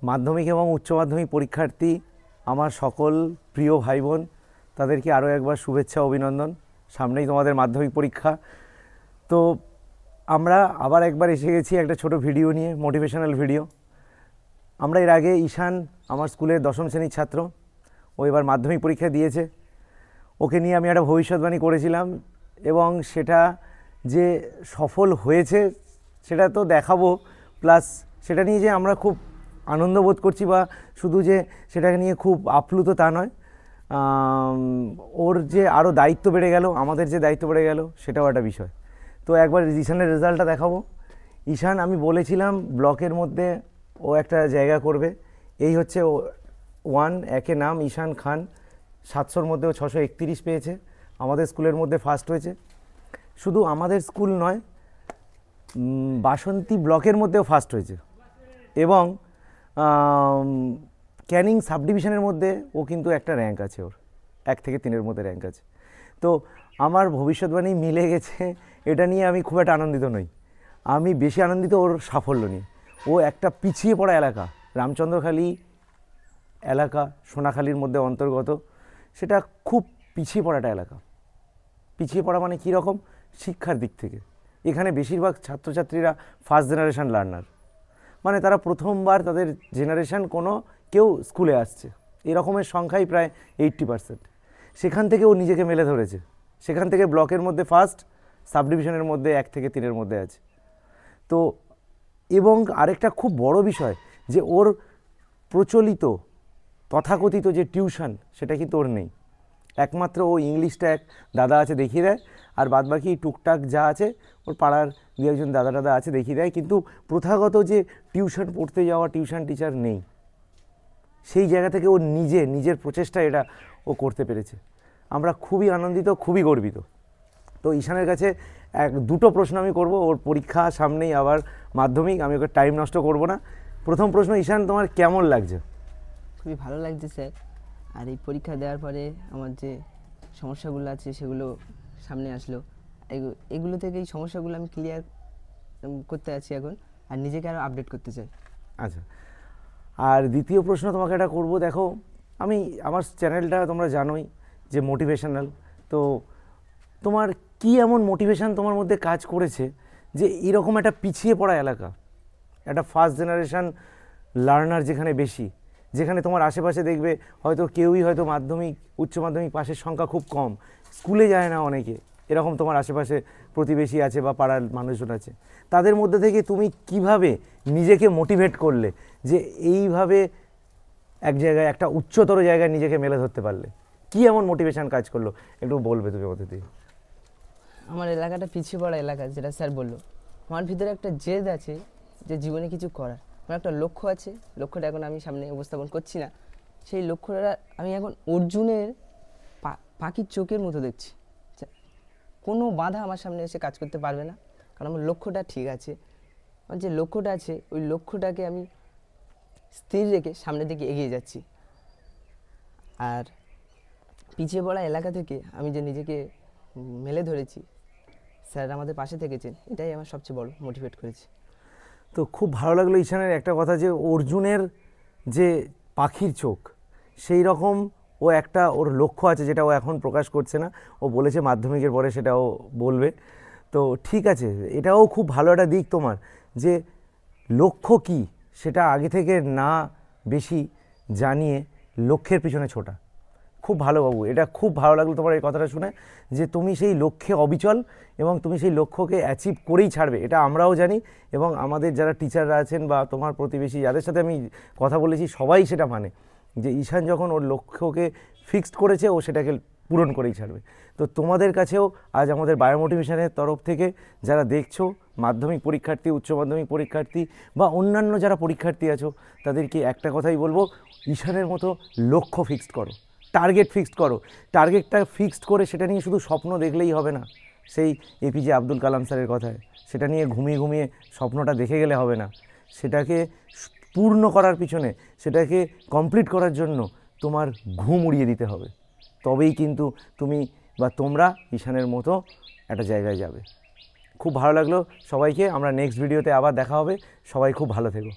মাধ্যমিক এবং উচ্চ মাধ্যমিক পরীক্ষার্থী আমার সকল প্রিয় ভাই বোন, তাদেরকে আরও একবার শুভেচ্ছা অভিনন্দন। সামনেই তোমাদের মাধ্যমিক পরীক্ষা। তো আমরা আবার একবার এসে গেছি একটা ছোট ভিডিও নিয়ে, মোটিভেশনাল ভিডিও। আমরা এর আগে ঈশান আমার স্কুলের দশম শ্রেণীর ছাত্র, ও এবার মাধ্যমিক পরীক্ষা দিয়েছে। ওকে নিয়ে আমি একটা ভবিষ্যৎবাণী করেছিলাম এবং সেটা যে সফল হয়েছে সেটা তো দেখাবো, প্লাস সেটা নিয়ে যে আমরা খুব আনন্দ বোধ করছি বা শুধু যে সেটাকে নিয়ে খুব আপ্লুত তা নয়, ওর যে আরও দায়িত্ব বেড়ে গেল, আমাদের যে দায়িত্ব বেড়ে গেল, সেটাও একটা বিষয়। তো একবার ঈশানের রেজাল্টটা দেখাবো। ঈশান, আমি বলেছিলাম ব্লকের মধ্যে ও একটা জায়গা করবে। এই হচ্ছে একে নাম ঈশান খান, 700-র মধ্যেও 631 পেয়েছে। আমাদের স্কুলের মধ্যে ফার্স্ট হয়েছে। শুধু আমাদের স্কুল নয়, বাসন্তী ব্লকের মধ্যেও ফার্স্ট হয়েছে এবং ক্যানিং সাব ডিভিশনের মধ্যে ও কিন্তু একটা র্যাঙ্ক আছে, ওর 1 থেকে 3-এর মধ্যে র্যাঙ্ক আছে। তো আমার ভবিষ্যৎবাণী মিলে গেছে, এটা নিয়ে আমি খুব একটা আনন্দিত নই। আমি বেশি আনন্দিত ওর সাফল্য নিয়ে। ও একটা পিছিয়ে পড়া এলাকা, রামচন্দ্রখালী এলাকা সোনাখালীর মধ্যে অন্তর্গত, সেটা খুব পিছিয়ে পড়াটা এলাকা। পিছিয়ে পড়া মানে কীরকম? শিক্ষার দিক থেকে এখানে বেশিরভাগ ছাত্রছাত্রীরা ফার্স্ট জেনারেশন লার্নার, মানে তারা প্রথমবার তাদের জেনারেশন কেউ স্কুলে আসছে, এরকমের সংখ্যাই প্রায় 80%। সেখান থেকে ও নিজেকে মেলে ধরেছে, সেখান থেকে ব্লকের মধ্যে ফার্স্ট, সাব ডিভিশনের মধ্যে 1 থেকে 3-এর মধ্যে আছে। তো এবং আরেকটা খুব বড় বিষয় যে ওর প্রচলিত তথাকথিত যে টিউশন, সেটা কিন্তু ওর নেই। একমাত্র ও ইংলিশটা এক দাদা আছে দেখিয়ে দেয়, আর বাদবাকি টুকটাক যা আছে ওর পাড়ার দু একজন দাদা আছে দেখিয়ে দেয়, কিন্তু প্রথাগত যে টিউশন পড়তে যাওয়া টিউশন টিচার নেই। সেই জায়গা থেকে ও নিজের প্রচেষ্টা এটা ও করতে পেরেছে। আমরা খুবই আনন্দিত, খুবই গর্বিত। তো ঈশানের কাছে দুটো প্রশ্ন আমি করব, ওর পরীক্ষা সামনেই, আবার মাধ্যমিক, আমি ওকে টাইম নষ্ট করব না। প্রথম প্রশ্ন, ঈশান তোমার কেমন লাগছে? খুবই ভালো লাগছে স্যার। আর এই পরীক্ষা দেওয়ার পরে আমার যে সমস্যাগুলো আছে সেগুলো সামনে আসলো, এগুলো থেকে এই সমস্যাগুলো আমি ক্লিয়ার করতে আছি এখন, আর নিজেকে আরও আপডেট করতে চাই। আচ্ছা, আর দ্বিতীয় প্রশ্ন তোমাকে এটা করব। দেখো, আমি আমার চ্যানেলটা তোমরা জানোই যে মোটিভেশনাল, তো তোমার কি এমন মোটিভেশন তোমার মধ্যে কাজ করেছে যে এরকম একটা পিছিয়ে পড়া এলাকা, একটা ফার্স্ট জেনারেশন লার্নার যেখানে বেশি, যেখানে তোমার আশেপাশে দেখবে হয়তো কেউই হয়তো মাধ্যমিক উচ্চ মাধ্যমিক পাশের সংখ্যা খুব কম, স্কুলে যায় না অনেকে, এরকম তোমার আশেপাশে প্রতিবেশী আছে বা পাড়ার মানুষজন আছে, তাদের মধ্যে থেকে তুমি কিভাবে নিজেকে মোটিভেট করলে যে এইভাবে এক জায়গায় একটা উচ্চতর জায়গায় নিজেকে মেলে ধরতে পারলে? কি এমন মোটিভেশন কাজ করলো, একটু বলবে তুমি মধ্যে দিয়ে? আমার এলাকাটা পিছিয়ে পড়া এলাকা, যেটা স্যার বললো, আমার ভিতরে একটা জেদ আছে যে জীবনে কিছু করার। আমার একটা লক্ষ্য আছে, লক্ষ্যটা এখন আমি সামনে উপস্থাপন করছি না। সেই লক্ষ্যটা আমি এখন অর্জুনের পাখির চোখের মতো দেখছি। কোনো বাধা আমার সামনে এসে কাজ করতে পারবে না, কারণ আমার লক্ষ্যটা ঠিক আছে। আমার যে লক্ষ্যটা আছে, ওই লক্ষ্যটাকে আমি স্থির রেখে সামনের দিকে এগিয়ে যাচ্ছি। আর পিছিয়ে পড়া এলাকা থেকে আমি যে নিজেকে মেলে ধরেছি, স্যার আমাদের পাশে থেকেছেন, এটাই আমার সবচেয়ে বড় মোটিভেট করেছে। তো খুব ভালো লাগলো ঈশানের একটা কথা, যে অর্জুনের যে পাখির চোখ, সেই রকম ও একটা ওর লক্ষ্য আছে, যেটা ও এখন প্রকাশ করছে না, ও বলেছে মাধ্যমিকের পরে সেটাও বলবে। তো ঠিক আছে, এটাও খুব ভালো একটা দিক তোমার, যে লক্ষ্য কি সেটা আগে থেকে না বেশি জানিয়ে লক্ষ্যের পিছনে ছোটা। খুব ভালো বাবু, এটা খুব ভালো লাগলো তোমার এই কথাটা শুনে, যে তুমি সেই লক্ষ্যে অবিচল এবং তুমি সেই লক্ষ্যকে অ্যাচিভ করেই ছাড়বে, এটা আমরাও জানি। এবং আমাদের যারা টিচাররা আছেন বা তোমার প্রতিবেশী যাদের সাথে আমি কথা বলেছি, সবাই সেটা মানে, যে ঈশান যখন ওর লক্ষ্যকে ফিক্সড করেছে, ও সেটাকে পূরণ করেই ছাড়বে। তো তোমাদের কাছেও আজ আমাদের বায়োমোটিভেশনের তরফ থেকে যারা দেখছো, মাধ্যমিক পরীক্ষার্থী, উচ্চ মাধ্যমিক পরীক্ষার্থী বা অন্যান্য যারা পরীক্ষার্থী আছো, তাদেরকে একটা কথাই বলবো, ঈশানের মতো লক্ষ্য ফিক্সড করো, টার্গেট ফিক্সড করো। টার্গেটটা ফিক্সড করে সেটা নিয়ে শুধু স্বপ্ন দেখলেই হবে না, সেই এপিজে আব্দুল কালাম স্যারের কথায়, সেটা নিয়ে ঘুমিয়ে ঘুমিয়ে স্বপ্নটা দেখে গেলে হবে না। সেটাকে পূর্ণ করার পিছনে, সেটাকে কমপ্লিট করার জন্য তোমার ঘুম উড়িয়ে দিতে হবে, তবেই কিন্তু তুমি বা তোমরা ঈশানের মতো একটা জায়গায় যাবে। খুব ভালো লাগলো সবাইকে। আমরা নেক্সট ভিডিওতে আবার দেখা হবে। সবাই খুব ভালো থেকো।